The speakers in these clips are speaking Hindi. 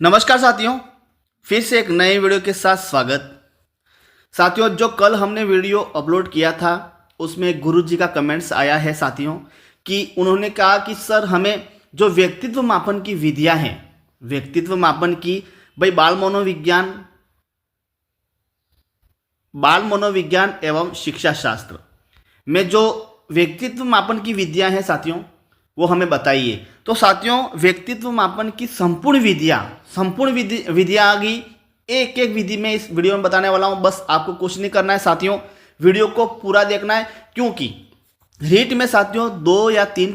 नमस्कार साथियों, फिर से एक नए वीडियो के साथ स्वागत। साथियों, जो कल हमने वीडियो अपलोड किया था उसमें गुरु जी का कमेंट्स आया है साथियों कि उन्होंने कहा कि सर हमें जो व्यक्तित्व मापन की विधियां हैं, व्यक्तित्व मापन की भाई बाल मनोविज्ञान एवं शिक्षा शास्त्र में जो व्यक्तित्व मापन की विधियां हैं साथियों वो हमें बताइए। तो साथियों, व्यक्तित्व मापन की संपूर्ण विधियां आ गई। एक एक विधि में इस वीडियो में बताने वाला हूं। बस आपको कुछ नहीं करना है साथियों, वीडियो को पूरा देखना है, क्योंकि रीट में साथियों दो या तीन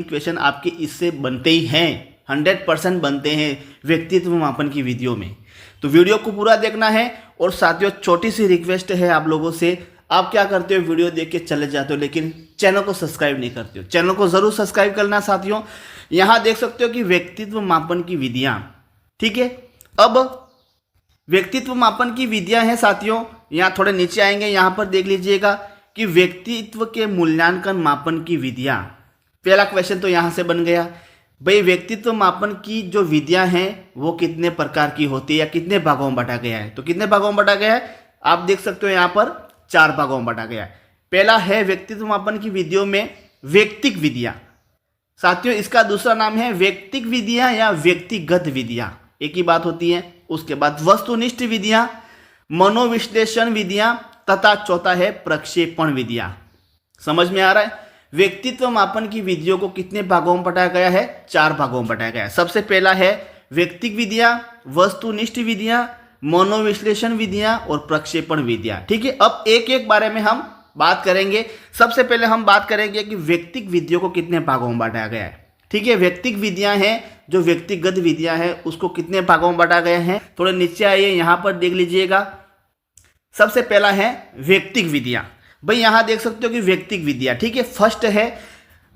क्वेश्चन आपके इससे बनते ही हैं, 100% बनते हैं व्यक्तित्व मापन की विधियों में। तो वीडियो को पूरा देखना है। और साथियों, छोटी सी रिक्वेस्ट है आप लोगों से, आप क्या करते हो, वीडियो देख के चले जाते हो लेकिन चैनल को सब्सक्राइब नहीं करते हो। चैनल को जरूर सब्सक्राइब करना साथियों। यहां देख सकते हो कि व्यक्तित्व मापन की विधियां, ठीक है। अब व्यक्तित्व मापन की विधियां हैं साथियों, यहां थोड़े नीचे आएंगे, यहां पर देख लीजिएगा कि व्यक्तित्व के मूल्यांकन मापन की विधियां। पहला क्वेश्चन तो यहां से बन गया भाई, व्यक्तित्व मापन की जो विधियां हैं वो कितने प्रकार की होती है या कितने भागों में बांटा गया है। तो कितने भागों में बांटा गया है आप देख सकते हो, यहां पर 4 भागों में बांटा गया है। पहला है व्यक्तित्व मापन की विधियों में व्यक्तिक विधियां। साथियों, इसका दूसरा नाम है व्यक्तिक विधियां या व्यक्तिगत विधियां, एक ही बात होती है। उसके बाद वस्तुनिष्ठ विधियां, मनोविश्लेषण विधियां तथा चौथा है प्रक्षेपण विधियां। समझ में आ रहा है? व्यक्तित्व मापन की विधियों को कितने भागों में बांटा गया है? 4 भागों में बांटा गया है। सबसे पहला है व्यक्तिक विधियां, वस्तुनिष्ठ विधियां, मनोविश्लेषण विधियां और प्रक्षेपण विधियां, ठीक है। अब एक एक बारे में हम बात करेंगे। सबसे पहले हम बात करेंगे कि व्यक्तिक विधियों को कितने भागों में बांटा गया है, ठीक है। व्यक्तिक विधियां हैं, जो व्यक्तिगत विधियां हैं उसको कितने भागों में बांटा गया है। थोड़े नीचे आइए, यहां पर देख लीजिएगा। सबसे पहला है व्यक्तिक विधियां। भाई यहां देख सकते हो कि व्यक्तिक विधियां, ठीक है। फर्स्ट है,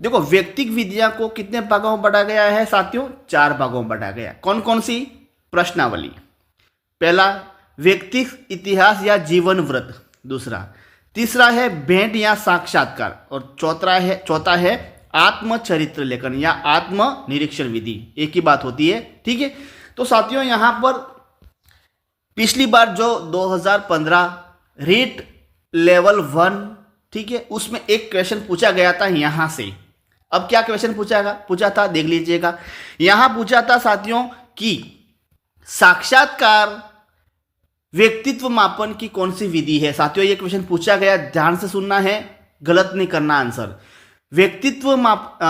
देखो व्यक्तिक विधियां को कितने भागों में बांटा गया है साथियों? 4 भागों में बांटा गया है। कौन कौन सी? प्रश्नावली, पहला व्यक्तिक इतिहास या जीवन व्रत, दूसरा, तीसरा है भेंट या साक्षात्कार, और चौथा है आत्मचरित्र लेखन या आत्म निरीक्षण विधि। एक ही बात होती है, ठीक है। तो साथियों, यहां पर पिछली बार जो 2015 रीट लेवल 1, ठीक है, उसमें एक क्वेश्चन पूछा गया था यहां से। अब क्या क्वेश्चन पूछा था देख लीजिएगा। यहां पूछा था साथियों कि साक्षात्कार व्यक्तित्व मापन की कौन सी विधि है। साथियों, ये क्वेश्चन पूछा गया, ध्यान से सुनना है, गलत नहीं करना आंसर।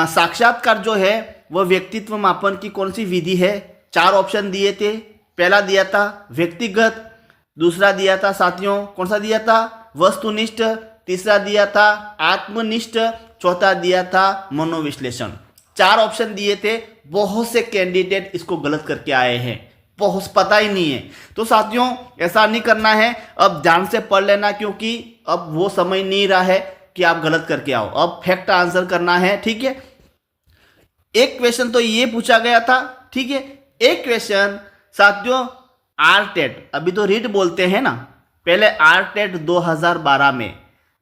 साक्षात्कार जो है वह व्यक्तित्व मापन की कौन सी विधि है? 4 ऑप्शन दिए थे। पहला दिया था व्यक्तिगत, दूसरा दिया था साथियों कौन सा दिया था? वस्तुनिष्ठ, तीसरा दिया था आत्मनिष्ठ, चौथा दिया था मनोविश्लेषण। 4 ऑप्शन दिए थे। बहुत से कैंडिडेट इसको गलत करके आए हैं, बहुत पता ही नहीं है। तो साथियों, ऐसा नहीं करना है, अब ध्यान से पढ़ लेना, क्योंकि अब वो समझ नहीं रहा है कि आप गलत करके आओ। अब फैक्ट आंसर करना है, ठीक है। एक क्वेश्चन तो ये पूछा गया था, ठीक है। एक क्वेश्चन साथियों आरटेट, अभी तो रीट बोलते हैं ना, पहले आरटेट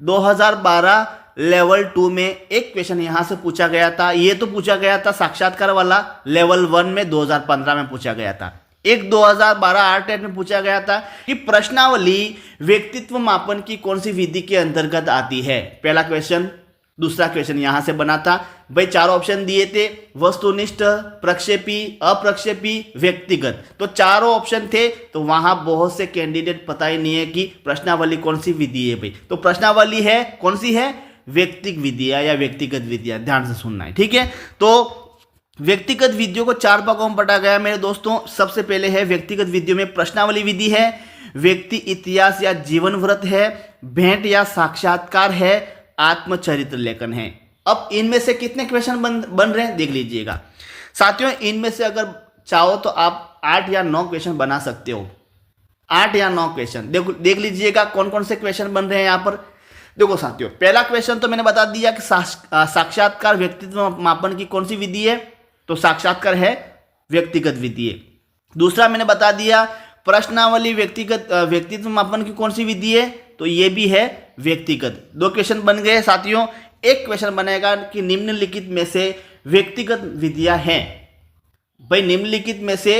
2012 लेवल 2 में एक क्वेश्चन यहां से पूछा गया था। ये तो पूछा गया था साक्षात्कार वाला, लेवल 1 में 2015 में पूछा गया था। एक 2012 आरटेट में पूछा गया था कि प्रश्नावली व्यक्तित्व मापन की कौन सी विधि के अंतर्गत आती है। पहला क्वेश्चन, दूसरा क्वेश्चन यहां से बना था। भाई 4 ऑप्शन दिए थे, वस्तुनिष्ठ, प्रक्षेपी, अप्रक्षेपी, व्यक्तिगत। तो चारों ऑप्शन थे। तो वहां बहुत से कैंडिडेट पता ही नहीं है कि प्रश्नावली कौन सी विधि है। भाई तो प्रश्नावली है कौन सी है? व्यक्तिक विधियां या व्यक्तिगत विधियां। ध्यान से सुनना है, ठीक है। तो व्यक्तिगत विधियों को 4 भागों में बांटा गया मेरे दोस्तों। सबसे पहले है व्यक्तिगत विधियों में प्रश्नावली विधि है, व्यक्ति इतिहास या जीवन व्रत है, भेंट या साक्षात्कार है, आत्मचरित्र लेखन है। अब इनमें से कितने क्वेश्चन बन रहे हैं देख लीजिएगा साथियों। इनमें से अगर चाहो तो आप 8 या 9 क्वेश्चन बना सकते हो। 8 या 9 क्वेश्चन देख लीजिएगा कौन कौन से क्वेश्चन बन रहे हैं यहां पर। देखो साथियों, पहला क्वेश्चन तो मैंने बता दिया कि साक्षात्कार व्यक्तित्व मापन की कौन सी विधि है। तो साक्षात्कार है व्यक्तिगत विधि है। दूसरा मैंने बता दिया प्रश्नावली व्यक्तित्व मापन की कौन सी विधि है। तो ये भी है व्यक्तिगत। 2 क्वेश्चन बन गए साथियों। एक क्वेश्चन बनेगा कि निम्नलिखित में से व्यक्तिगत विधियां हैं भाई निम्नलिखित में से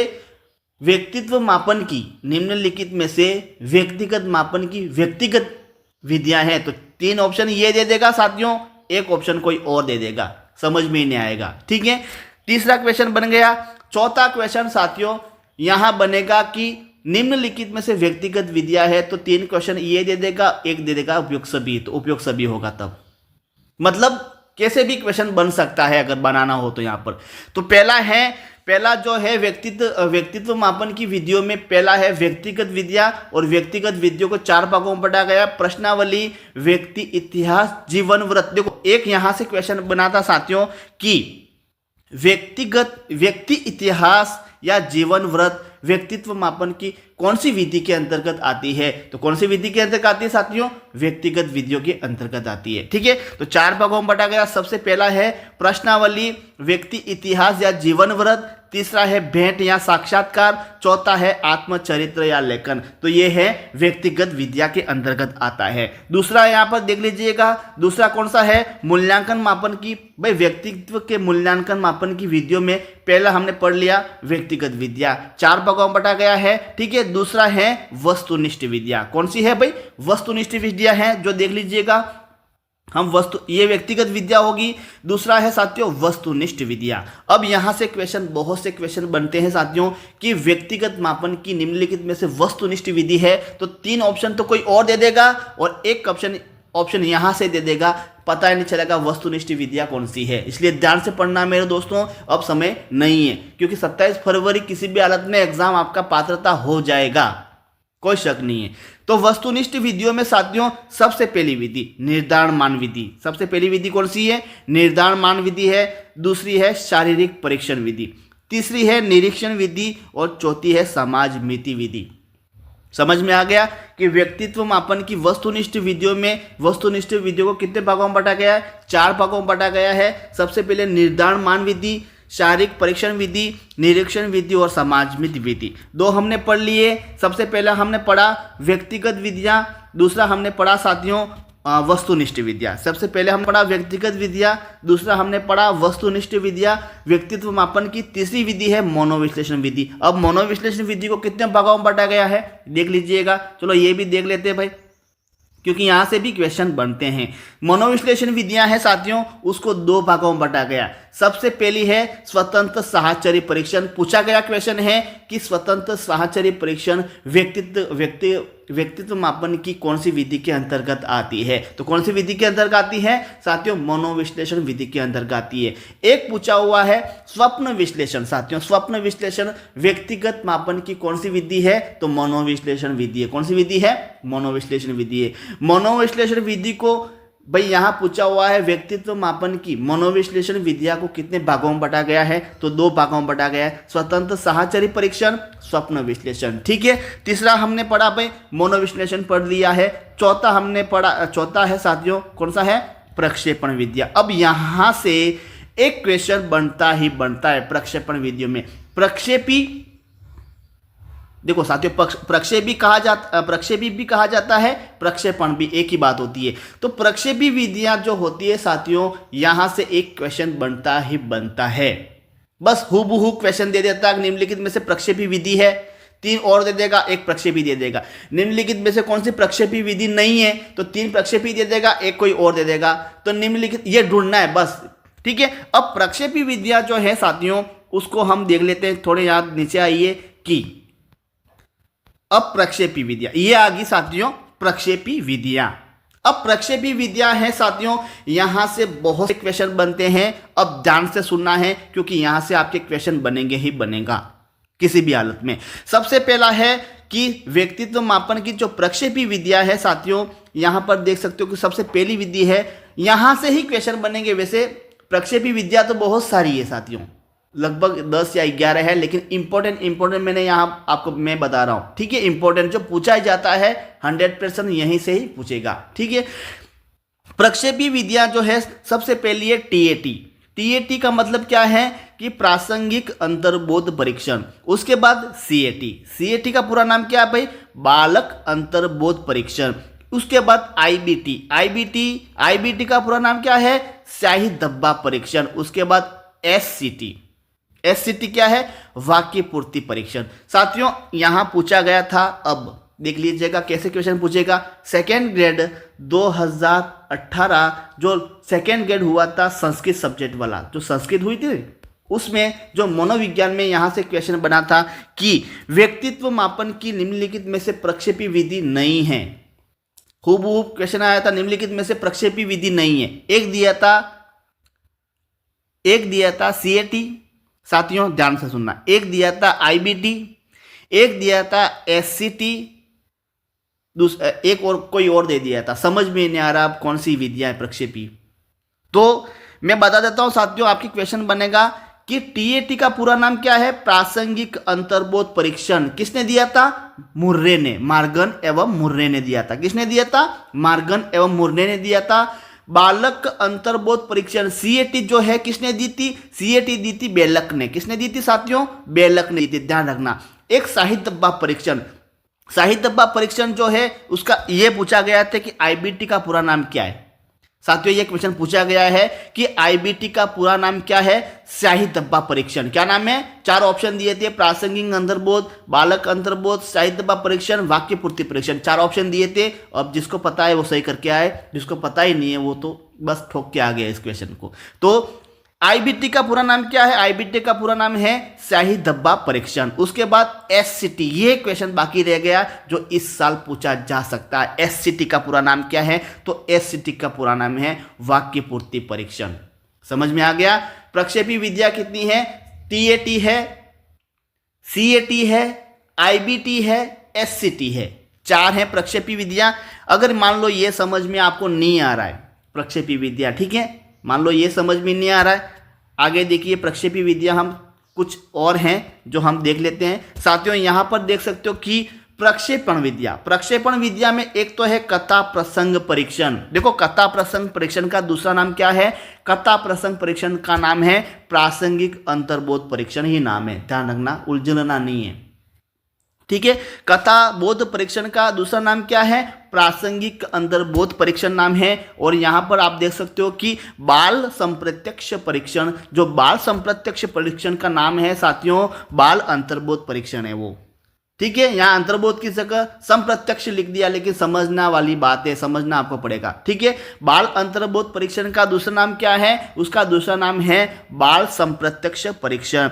व्यक्तित्व मापन की, निम्नलिखित में से व्यक्तिगत मापन की व्यक्तिगत विधियां हैं। तो 3 ऑप्शन ये दे देगा साथियों, एक ऑप्शन कोई और दे देगा, समझ में ही नहीं आएगा। ठीक है, तीसरा क्वेश्चन बन गया। चौथा क्वेश्चन साथियों यहां बनेगा कि निम्नलिखित में से व्यक्तिगत विधियां है, तो 3 क्वेश्चन ये दे देगा, एक दे देगा उपयुक्त सभी, तो उपयुक्त सभी होगा तब, मतलब कैसे भी क्वेश्चन बन सकता है अगर बनाना हो तो। यहां पर तो पहला जो है व्यक्तित्व मापन की विधियों में पहला है व्यक्तिगत विधियां, और व्यक्तिगत विधियों को 4 भागों में बांटा गया। प्रश्नावली, व्यक्ति इतिहास, जीवन व्रत। देखो एक यहां से क्वेश्चन बना था साथियों कि व्यक्ति इतिहास या जीवन व्रत व्यक्तित्व मापन की कौन सी विधि के अंतर्गत आती है, तो कौन सी विधि के अंतर्गत आती है साथियों, व्यक्तिगत विधियों के अंतर्गत आती है। ठीक है, तो 4 भागों में बांटा गया। सबसे पहला है प्रश्नावली, व्यक्ति इतिहास या जीवन व्रत, तीसरा है भेंट या साक्षात्कार, चौथा है आत्मचरित्र या लेखन। तो ये है व्यक्तिगत विद्या के अंतर्गत आता है। दूसरा यहां पर देख लीजिएगा, दूसरा कौन सा है, मूल्यांकन मापन की। भाई व्यक्तित्व के मूल्यांकन मापन की विधियों में पहला हमने पढ़ लिया व्यक्तिगत विद्या, 4 भागों में बांटा गया है। ठीक है, दूसरा है वस्तुनिष्ठ विद्या। कौन सी है भाई, वस्तुनिष्ठ विद्या है, जो देख लीजिएगा हम ये व्यक्तिगत विद्या होगी। दूसरा है साथियों वस्तुनिष्ठ विद्या। अब यहां से क्वेश्चन, बहुत से क्वेश्चन बनते हैं साथियों कि व्यक्तिगत मापन की निम्नलिखित में से वस्तुनिष्ठ विधि है, तो 3 ऑप्शन तो कोई और दे देगा और एक ऑप्शन यहां से दे देगा, पता ही नहीं चलेगा वस्तुनिष्ठ विद्या कौन सी है। इसलिए ध्यान से पढ़ना मेरे दोस्तों, अब समय नहीं है, क्योंकि 27 फरवरी किसी भी हालत में एग्जाम आपका पात्रता हो जाएगा, कोई शक नहीं है। तो वस्तुनिष्ठ विधियों में साथियों सबसे पहली विधि निर्धारण मान विधि। सबसे पहली विधि कौन सी है, निर्धारण मान विधि है। दूसरी है शारीरिक परीक्षण विधि, तीसरी है निरीक्षण विधि, और चौथी है समाज मिति विधि। समझ में आ गया कि व्यक्तित्व मापन की वस्तुनिष्ठ विधियों में, वस्तुनिष्ठ विधियों को कितने भागों में बांटा गया है, 4 भागों में बांटा गया है। सबसे पहले निर्धारण मान विधि, शारीरिक परीक्षण विधि, निरीक्षण विधि और समाज मिति विधि। 2 हमने पढ़ लिए। सबसे पहला हमने पढ़ा व्यक्तिगत विधियां, दूसरा हमने पढ़ा साथियों वस्तुनिष्ठ विद्या। सबसे पहले हम पढ़ा व्यक्तिगत विद्या, दूसरा हमने पढ़ा वस्तुनिष्ठ विद्या। व्यक्तित्व मापन की तीसरी विधि है मनोविश्लेषण विधि। अब मनोविश्लेषण विधि को कितने भागों में बांटा गया है देख लीजिएगा। चलो ये भी देख लेते हैं भाई, क्योंकि यहां से भी क्वेश्चन बनते हैं। मनोविश्लेषण विधियां हैं साथियों, उसको 2 भागों में बांटा गया। सबसे पहली है स्वतंत्र साहचर्य परीक्षण। पूछा गया क्वेश्चन है कि स्वतंत्र साहचर्य परीक्षण व्यक्तित्व मापन की कौन सी विधि के अंतर्गत आती है, तो कौन सी विधि के अंतर्गत आती है साथियों, मनोविश्लेषण विधि के अंतर्गत आती है। एक पूछा हुआ है स्वप्न विश्लेषण। साथियों स्वप्न विश्लेषण व्यक्तिगत मापन की कौन सी विधि है, तो मनोविश्लेषण विधि है। कौन सी विधि है, मनोविश्लेषण विधि है। मनोविश्लेषण विधि को भाई यहां पूछा हुआ है व्यक्तित्व मापन की मनोविश्लेषण विद्या को कितने भागों में बांटा गया है, तो 2 भागों में बांटा गया है, स्वतंत्र साहचर्य परीक्षण, स्वप्न विश्लेषण। ठीक है, तीसरा हमने पढ़ा भाई मनोविश्लेषण पढ़ लिया है। चौथा हमने पढ़ा, चौथा है साथियों कौन सा है, प्रक्षेपण विद्या। अब यहां से एक क्वेश्चन बनता ही बनता है प्रक्षेपण विधियों में। प्रक्षेपी, देखो साथियों प्रक्षेपी भी कहा जाता है, प्रक्षेपण भी एक ही बात होती है। तो प्रक्षेपी विधियां जो होती है साथियों, यहां से एक क्वेश्चन बनता ही बनता है, बस हूबहू क्वेश्चन दे देता है निम्नलिखित में से प्रक्षेपी विधि है, 3 और दे देगा, एक प्रक्षेपी दे देगा। निम्नलिखित में से कौन सी प्रक्षेपी विधि नहीं है, तो 3 प्रक्षेपी दे देगा, एक कोई और दे देगा। तो निम्नलिखित ये ढूंढना है बस। ठीक है, अब प्रक्षेपी विधियां जो है साथियों उसको हम देख लेते हैं। थोड़े यहां नीचे आइए कि अब प्रक्षेपी विद्या, ये आ गई साथियों प्रक्षेपी विधियां। अब प्रक्षेपी विद्या है साथियों, यहां से बहुत से क्वेश्चन बनते हैं। अब ध्यान से सुनना है, क्योंकि यहां से आपके क्वेश्चन बनेंगे ही बनेगा किसी भी हालत में। सबसे पहला है कि व्यक्तित्व मापन की जो प्रक्षेपी विद्या है साथियों, यहां पर देख सकते हो कि सबसे पहली विधि है, यहां से ही क्वेश्चन बनेंगे। वैसे प्रक्षेपी विद्या तो बहुत सारी है साथियों, लगभग 10 या 11 है, लेकिन इंपॉर्टेंट मैंने यहां आपको मैं बता रहा हूं। ठीक है, इंपॉर्टेंट जो पूछा जाता है 100% यहीं से ही पूछेगा। ठीक है, प्रक्षेपी विद्या जो है सबसे पहली है टीएटी। टीएटी का मतलब क्या है कि प्रासंगिक अंतर्बोध परीक्षण। उसके बाद सीएटी, सीएटी का पूरा नाम क्या है भाई, बालक अंतर्बोध परीक्षण। उसके बाद आईबीटी, आईबीटी का पूरा नाम क्या है, स्याही धब्बा परीक्षण। उसके बाद एससीटी, एससीटी क्या है? वाक्य पूर्ति परीक्षण। साथियों यहां पूछा गया था, अब देख लीजिएगा कैसे क्वेश्चन पूछेगा। सेकेंड ग्रेड 2018 जो सेकेंड ग्रेड हुआ था संस्कृत सब्जेक्ट वाला, जो संस्कृत हुई थी उसमें जो मनोविज्ञान में यहां से क्वेश्चन बना था कि व्यक्तित्व मापन की निम्नलिखित में से प्रक्षेपी विधि नहीं है। खूब क्वेश्चन आया था, निम्नलिखित में से प्रक्षेपी विधि नहीं है। एक दिया था सीएटी, साथियों ध्यान से सुनना, एक दिया था आईबीटी, एक दिया था एससीटी, एक और कोई और दे दिया था। समझ में नहीं आ रहा अब कौन सी विधियां है प्रक्षेपी। तो मैं बता देता हूं साथियों, आपकी क्वेश्चन बनेगा कि टीएटी का पूरा नाम क्या है? प्रासंगिक अंतर्बोध परीक्षण। किसने दिया था? मुर्रे ने, मार्गन एवं मुर्रे ने दिया था। किसने दिया था? मार्गन एवं मुर्रे ने दिया था। बालक अंतर्बोध परीक्षण सीएटी जो है किसने दी थी? सीएटी दी थी बेलक ने। किसने दी थी साथियों? बेलक ने दी थी, ध्यान रखना। एक साहित्य डब्बा परीक्षण, साहित्य डब्बा परीक्षण जो है उसका ये पूछा गया था कि आईबीटी का पूरा नाम क्या है। साथियों ये क्वेश्चन पूछा गया है कि आईबीटी का पूरा नाम क्या है? शाही डब्बा परीक्षण। क्या नाम है? 4 ऑप्शन दिए थे, प्रासंगिक अंतर्बोध, बालक अंतर्बोध, शाही डब्बा परीक्षण, वाक्य पूर्ति परीक्षण। 4 ऑप्शन दिए थे। अब जिसको पता है वो सही करके आए, जिसको पता ही नहीं है वो तो बस ठोक के आ गया इस क्वेश्चन को। तो आईबीटी का पूरा नाम क्या है? आईबीटी का पूरा नाम है शाही डब्बा परीक्षण। उसके बाद एससीटी, ये क्वेश्चन बाकी रह गया जो इस साल पूछा जा सकता है। एससीटी का पूरा नाम क्या है? तो एससीटी का पूरा नाम है वाक्य पूर्ति परीक्षण। समझ में आ गया? प्रक्षेपी विधिया कितनी है? टीएटी है, सीएटी है, आईबीटी है, एससीटी है। 4 है प्रक्षेपी विधियां। अगर मान लो ये समझ में आपको नहीं आ रहा है प्रक्षेपी विधियां, ठीक है, मान लो ये समझ में नहीं आ रहा है, आगे देखिए प्रक्षेपी विधियां हम कुछ और हैं जो हम देख लेते हैं। साथियों यहां पर देख सकते हो कि प्रक्षेपण विद्या में एक तो है कथा प्रसंग परीक्षण। देखो कथा प्रसंग परीक्षण का दूसरा नाम क्या है? कथा प्रसंग परीक्षण का नाम है प्रासंगिक अंतर्बोध परीक्षण ही नाम है, ध्यान रखना, उलझना नहीं है, ठीक है। कथा बोध परीक्षण का दूसरा नाम क्या है? प्रासंगिक अंतर्बोध परीक्षण नाम है। और यहां पर आप देख सकते हो कि बाल संप्रत्यक्ष परीक्षण, जो बाल संप्रत्यक्ष परीक्षण का नाम है साथियों बाल अंतर्बोध परीक्षण है वो, ठीक है। यहां अंतर्बोध की जगह संप्रत्यक्ष लिख दिया, लेकिन समझना वाली बात है, समझना आपको पड़ेगा, ठीक है। बाल अंतर्बोध परीक्षण का दूसरा नाम क्या है? उसका दूसरा नाम है बाल संप्रत्यक्ष परीक्षण।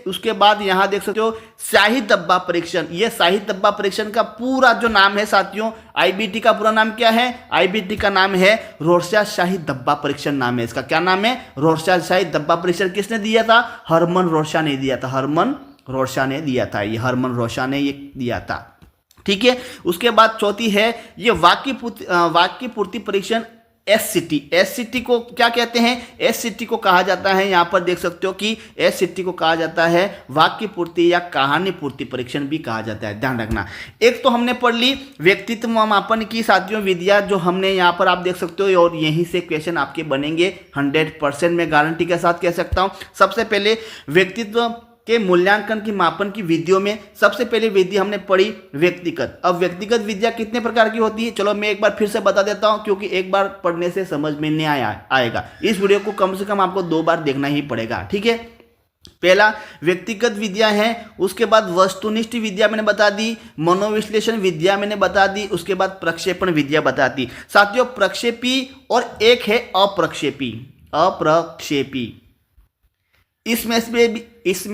उसके बाद यहां देख सकते हो शाही डब्बा परीक्षण। यह शाही डब्बा परीक्षण का पूरा जो नाम है साथियों, आईबीटी का पूरा नाम क्या है? आईबीटी का नाम है रोरशा शाही डब्बा परीक्षण नाम है इसका। क्या नाम है? रोरशा शाही डब्बा परीक्षण। किसने दिया था? हरमन रोरशा ने दिया था, हरमन रोशा ने दिया था, ये हरमन रोशा ने ये दिया था, ठीक है। उसके बाद चौथी है ये वाक्य पूर्ति परीक्षण एससीटी। एससीटी को क्या कहते हैं? एससीटी को कहा जाता है, यहां पर देख सकते हो कि एससीटी को कहा जाता है वाक्य पूर्ति या कहानी पूर्ति परीक्षण भी कहा जाता है, ध्यान रखना। एक तो हमने पढ़ ली व्यक्तित्व मापन की साथियों विधिया, जो हमने यहां पर आप देख सकते हो, और यहीं से क्वेश्चन आपके बनेंगे 100% में गारंटी के साथ कह सकता हूं। सबसे पहले व्यक्तित्व के मूल्यांकन की मापन की विधियों में सबसे पहले विधि हमने पढ़ी व्यक्तिगत। अब व्यक्तिगत विधियां कितने प्रकार की होती है, चलो मैं एक बार फिर से बता देता हूं, क्योंकि एक बार पढ़ने से समझ में नहीं आएगा। इस वीडियो को कम से कम आपको 2 बार देखना ही पड़ेगा, ठीक है। पहला व्यक्तिगत विद्या है, उसके बाद वस्तुनिष्ठ विद्या मैंने बता दी, मनोविश्लेषण विद्या मैंने बता दी, उसके बाद प्रक्षेपण विद्या बता दी। साथियों प्रक्षेपी और एक है अप्रक्षेपी। इसमें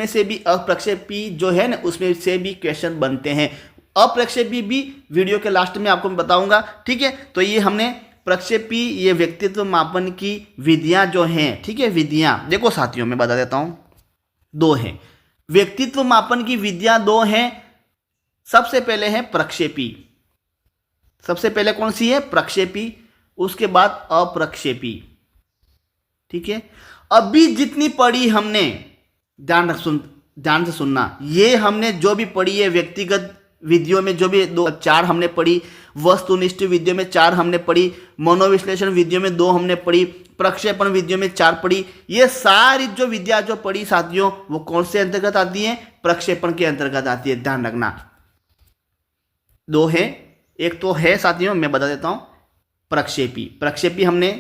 से भी अप्रक्षेपी जो है ना, उसमें से भी क्वेश्चन बनते हैं। अप्रक्षेपी भी वीडियो के लास्ट में आपको बताऊंगा, ठीक है। तो ये हमने प्रक्षेपी, ये व्यक्तित्व मापन की विधियां जो हैं, ठीक है, विधियां देखो साथियों मैं बता देता हूं, 2 हैं व्यक्तित्व मापन की विधियां, 2 हैं। सबसे पहले है प्रक्षेपी, सबसे पहले कौन सी है? प्रक्षेपी, उसके बाद अप्रक्षेपी, ठीक है। अभी जितनी पढ़ी हमने, ध्यान से सुनना, ये हमने जो भी पढ़ी है व्यक्तिगत विधियों में, जो भी 4 हमने पढ़ी, वस्तुनिष्ठ विधियों में 4 हमने पढ़ी, मनोविश्लेषण विधियों में 2 हमने पढ़ी, प्रक्षेपण विधियों में 4 पढ़ी। ये सारी जो विद्या जो पढ़ी साथियों वो कौन से अंतर्गत आती है? प्रक्षेपण के अंतर्गत आती है, ध्यान रखना। 2 है, एक तो है साथियों मैं बता देता हूं प्रक्षेपी हमने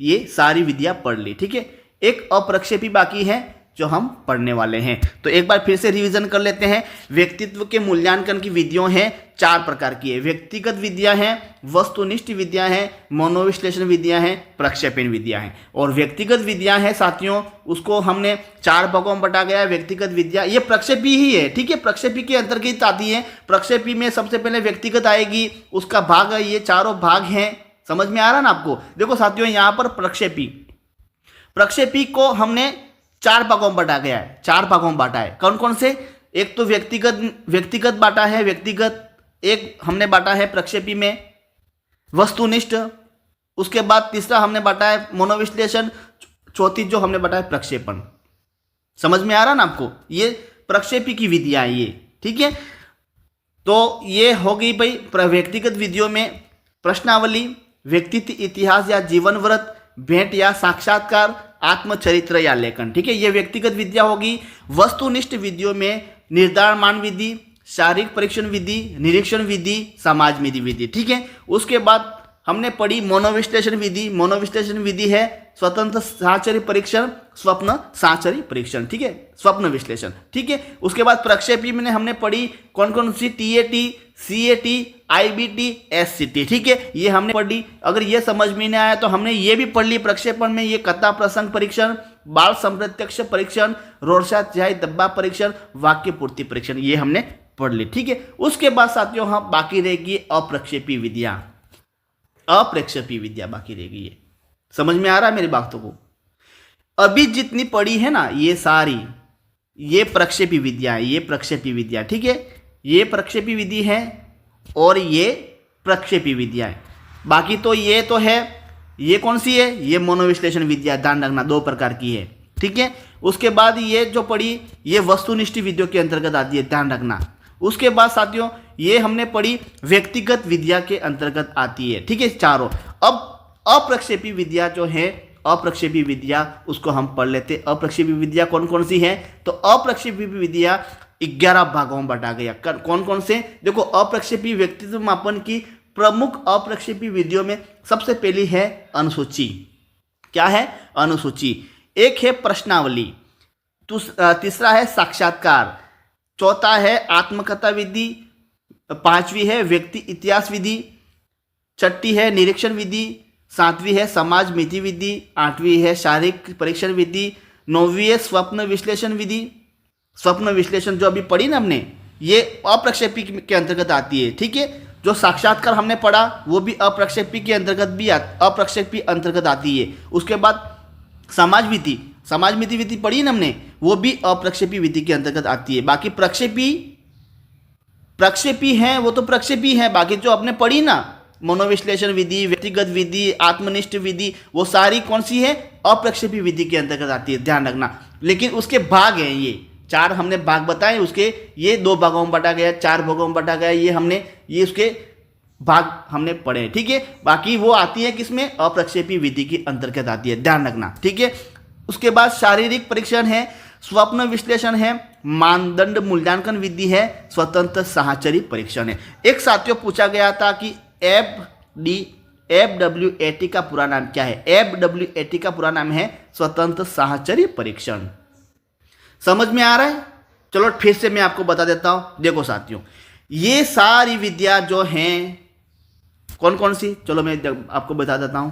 ये सारी विधियां पढ़ ली, ठीक है। एक अप्रक्षेपी बाकी है, जो हम पढ़ने वाले हैं। तो एक बार फिर से रिवीजन कर लेते हैं। व्यक्तित्व के मूल्यांकन की विधियों हैं, 4 प्रकार की है। व्यक्तिगत विधियां हैं, वस्तुनिष्ठ विधियां हैं, मनोविश्लेषण विधियां हैं, प्रक्षेपण विधियां हैं। और व्यक्तिगत विधियां हैं साथियों, उसको हमने 4 भागों में बटा गया है। व्यक्तिगत विद्या ये प्रक्षेपी ही है, ठीक है, प्रक्षेपी के अंतर्गत आती है। प्रक्षेपी में सबसे पहले व्यक्तिगत आएगी, उसका भाग है, ये चारों भाग हैं। समझ में आ रहा ना आपको? देखो साथियों, यहां पर प्रक्षेपी को हमने 4 भागों में बांटा गया है, 4 भागों में बांटा है। कौन कौन से? एक तो व्यक्तिगत बांटा है, एक हमने बांटा है प्रक्षेपी में वस्तुनिष्ठ, उसके बाद तीसरा हमने बांटा है मनोविश्लेषण, चौथी जो हमने बांटा है प्रक्षेपण। समझ में आ रहा ना आपको? ये प्रक्षेपी की विधियां है ये, ठीक है। तो ये हो गई भाई व्यक्तिगत विधियों में प्रश्नावली, व्यक्तित्व इतिहास या जीवन व्रत, भेंट या साक्षात्कार, आत्मचरित्र या लेखन, ठीक है, ये व्यक्तिगत विद्या होगी। वस्तुनिष्ठ विधियों में निर्धारण विधि, शारीरिक परीक्षण विधि, निरीक्षण विधि, समाजविधि विधि, ठीक है। उसके बाद हमने पढ़ी मनोविश्लेषण विधि। मनोविश्लेषण विधि है स्वतंत्र साहचर्य परीक्षण, स्वप्न साहचर्य परीक्षण, ठीक है, स्वप्न विश्लेषण, ठीक है। उसके बाद प्रक्षेपी में हमने पढ़ी कौन कौन सी? TAT, CAT, IBT, SCT, ठीक है, ये हमने पढ़ी। अगर ये समझ में नहीं आया तो हमने ये भी पढ़ ली। प्रक्षेपण में ये कथा प्रसंग परीक्षण, बाल संप्रत्यक्ष परीक्षण, रोरशाध्याय दब्बा परीक्षण, वाक्य पूर्ति परीक्षण, ये हमने पढ़ ली, ठीक है। उसके बाद साथियों हम बाकी रहेगी अप्रक्षेपी विद्या, अप्रक्षेपी विद्या बाकी रहेगी। ये समझ में आ रहा है मेरी बातों को? अभी जितनी पढ़ी है ना ये सारी, ये प्रक्षेपी विद्या है, ये प्रक्षेपी विद्या, ठीक है, ये प्रक्षेपी विधि है और ये प्रक्षेपी विद्या है। बाकी तो ये तो है, ये कौन सी है? ये मनोविश्लेषण विद्या, ध्यान रखना 2 प्रकार की है, ठीक है। उसके बाद ये जो पढ़ी ये वस्तुनिष्ठ विधियों के अंतर्गत आती है, ध्यान रखना। उसके बाद साथियों ये हमने पढ़ी व्यक्तिगत विद्या के अंतर्गत आती है, ठीक है, चारों। अब अप्रक्षेपी विद्या जो है, अप्रक्षेपी विद्या उसको हम पढ़ लेते। अप्रक्षेपी विद्या कौन कौन सी है? तो अप्रक्षेपी विद्या 11 भागों में बांटा गया। कौन कौन से? देखो, अप्रक्षेपी व्यक्तित्व मापन की प्रमुख अप्रक्षेपी विधियों में सबसे पहली है अनुसूची। क्या है? अनुसूची। एक है प्रश्नावली, तीसरा है साक्षात्कार, चौथा है आत्मकथा विधि, 5वीं है व्यक्ति इतिहास विधि, 6ठी है निरीक्षण विधि, 7वीं है समाज मिति विधि, 8वीं है शारीरिक परीक्षण विधि, 9वीं है स्वप्न विश्लेषण विधि। स्वप्न विश्लेषण जो अभी पढ़ी ना हमने, ये अप्रक्षेपी के अंतर्गत आती है, ठीक है। जो साक्षात्कार हमने पढ़ा वो भी अप्रक्षेपी के अंतर्गत भी अप्रक्षेपी अंतर्गत आती है। उसके बाद समाज मिति विधि पढ़ी ना हमने, वो भी अप्रक्षेपी विधि के अंतर्गत आती है। बाकी प्रक्षेपी हैं वो तो प्रक्षेपी हैं, बाकी जो आपने पढ़ी ना मनोविश्लेषण विधि, व्यक्तिगत विधि, आत्मनिष्ठ विधि, वो सारी कौन सी है? अप्रक्षेपी विधि के अंतर्गत आती है, ध्यान रखना। लेकिन उसके भाग हैं, ये 4 हमने भाग बताए, उसके ये 2 भागों में बटा गया, 4 भागों में बटा गया, ये उसके भाग हमने पढ़े, ठीक है। बाकी वो आती है किसमें? अप्रक्षेपी विधि के अंतर्गत आती है, ध्यान रखना, ठीक है। उसके बाद शारीरिक परीक्षण है, स्वप्न विश्लेषण है, मानदंड मूल्यांकन विधि है, स्वतंत्र साहचर्य परीक्षण है। एक साथियों पूछा गया था कि FWAT का पूरा नाम क्या है? FWAT का पूरा नाम है स्वतंत्र साहचर्य परीक्षण। समझ में आ रहा है? चलो फिर से मैं आपको बता देता हूं। देखो साथियों, ये सारी विद्या जो हैं कौन कौन सी, चलो मैं आपको बता देता हूं।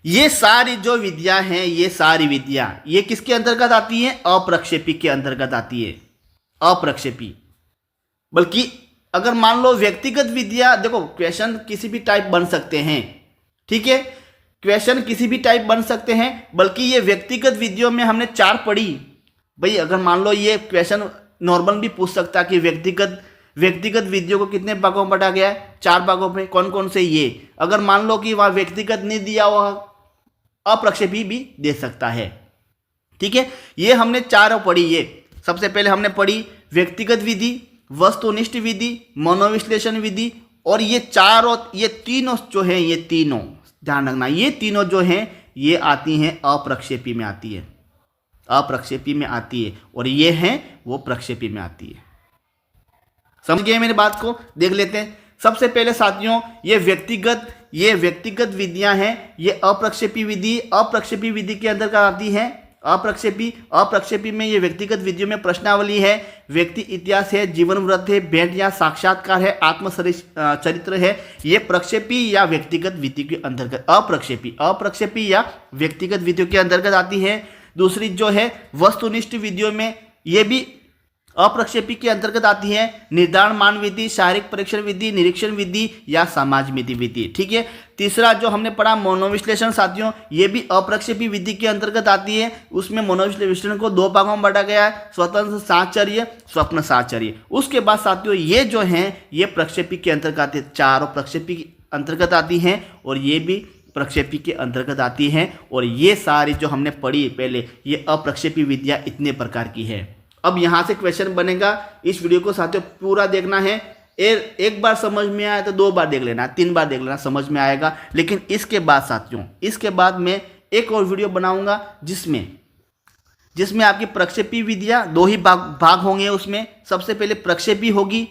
ये सारी जो विद्या हैं, ये सारी विद्या ये किसके अंतर्गत आती है? अप्रक्षेपी के अंतर्गत आती है, अप्रक्षेपी। बल्कि अगर मान लो व्यक्तिगत विद्या, देखो क्वेश्चन किसी भी टाइप बन सकते हैं, ठीक है, क्वेश्चन किसी भी टाइप बन सकते हैं। बल्कि ये व्यक्तिगत विधियों में हमने 4 पढ़ी भाई। अगर मान लो ये क्वेश्चन नॉर्मल भी पूछ सकता कि व्यक्तिगत विधियों को कितने भागों में बांटा गया है? 4 भागों में। कौन कौन से? ये अगर मान लो कि वहां व्यक्तिगत नहीं दिया, वह अप्रक्षेपी भी दे सकता है, ठीक है। ये हमने 4 पढ़ी। ये सबसे पहले हमने पढ़ी व्यक्तिगत विधि, वस्तुनिष्ठ विधि, मनोविश्लेषण विधि, और ये तीनों जो है, ये तीनों ध्यान रखना, ये तीनों जो हैं ये आती हैं अप्रक्षेपी में आती है, अप्रक्षेपी में आती है, और ये हैं वो प्रक्षेपी में आती है। समझ गए मेरी बात को? देख लेते हैं। सबसे पहले साथियों ये व्यक्तिगत ये व्यक्तिगत विधियां हैं, ये अप्रक्षेपी विधि के अंतर्गत आती है। अप्रक्षेपी में ये व्यक्तिगत विधियों में प्रश्नावली है, व्यक्ति इतिहास है, जीवन व्रत है, भेंट या साक्षात्कार है, चरित्र है। ये प्रक्षेपी या व्यक्तिगत विधि के अंतर्गत, अप्रक्षेपी या व्यक्तिगत विधियों के अंतर्गत आती है। दूसरी जो है वस्तुनिष्ठ विधियों में, ये भी अप्रक्षेपी के अंतर्गत आती है। निर्धारण मान विधि, शारीरिक परीक्षण विधि, निरीक्षण विधि या समाजमिति विधि। ठीक है। तीसरा जो हमने पढ़ा मनोविश्लेषण साथियों, ये भी अप्रक्षेपी विधि के अंतर्गत आती है। उसमें मनोविश्लेषण को 2 भागों में बांटा गया है, स्वतंत्र साहचर्य, स्वप्न साहचर्य। उसके बाद साथियों ये जो हैं ये प्रक्षेपी के अंतर्गत आती है, चारों प्रक्षेपी के अंतर्गत आती हैं और ये भी प्रक्षेपी के अंतर्गत आती हैं। और ये सारी जो हमने पढ़ी पहले, ये अप्रक्षेपी विधियाँ इतने प्रकार की है। अब यहाँ से क्वेश्चन बनेगा, इस वीडियो को साथियों पूरा देखना है। एक बार समझ में आया तो 2 बार देख लेना, 3 बार देख लेना, समझ में आएगा। लेकिन इसके बाद साथियों, इसके बाद मैं एक और वीडियो बनाऊंगा जिसमें आपकी प्रक्षेपी विधियाँ 2 ही भाग होंगे। उसमें सबसे पहले प्रक्षेपी होगी,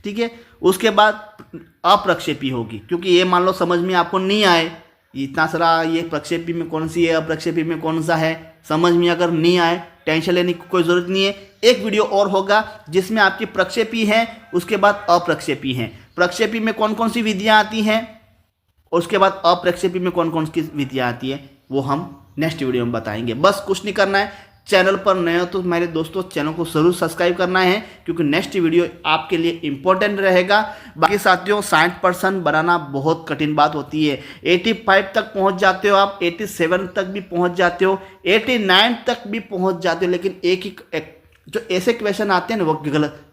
ठीक है, उसके बाद अप्रक्षेपी होगी। क्योंकि ये मान लो समझ में आपको नहीं आए, इतना सारा ये प्रक्षेपी में कौन सी है, अप्रक्षेपी में कौन सा है, समझ में अगर नहीं आए टेंशन लेने की कोई ज़रूरत नहीं है। एक वीडियो और होगा जिसमें आपकी प्रक्षेपी है, उसके बाद अप्रक्षेपी हैं। प्रक्षेपी में कौन कौन सी विधियाँ आती हैं और उसके बाद अप्रक्षेपी में कौन कौन सी विधियाँ आती है, वो हम नेक्स्ट वीडियो में बताएंगे। बस कुछ नहीं करना है, चैनल पर नए हो तो मेरे दोस्तों चैनल को ज़रूर सब्सक्राइब करना है, क्योंकि नेक्स्ट वीडियो आपके लिए इम्पोर्टेंट रहेगा। बाकी साथियों 60% बनाना बहुत कठिन बात होती है। 85 तक पहुंच जाते हो आप, 87 तक भी पहुंच जाते हो, 89 तक भी पहुंच जाते हो, लेकिन एक जो ऐसे क्वेश्चन आते हैं ना वो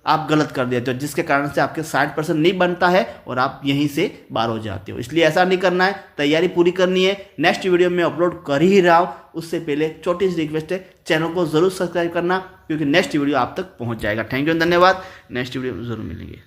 आप गलत कर देते हो, जिसके कारण से आपके 60% नहीं बनता है और आप यहीं से बाहर हो जाते हो। इसलिए ऐसा नहीं करना है, तैयारी पूरी करनी है। नेक्स्ट वीडियो में अपलोड कर ही रहा हूँ, उससे पहले छोटी सी रिक्वेस्ट है, चैनल को ज़रूर सब्सक्राइब करना, क्योंकि नेक्स्ट वीडियो आप तक पहुँच जाएगा। थैंक यू, धन्यवाद। नेक्स्ट वीडियो में ज़रूर मिलेंगे।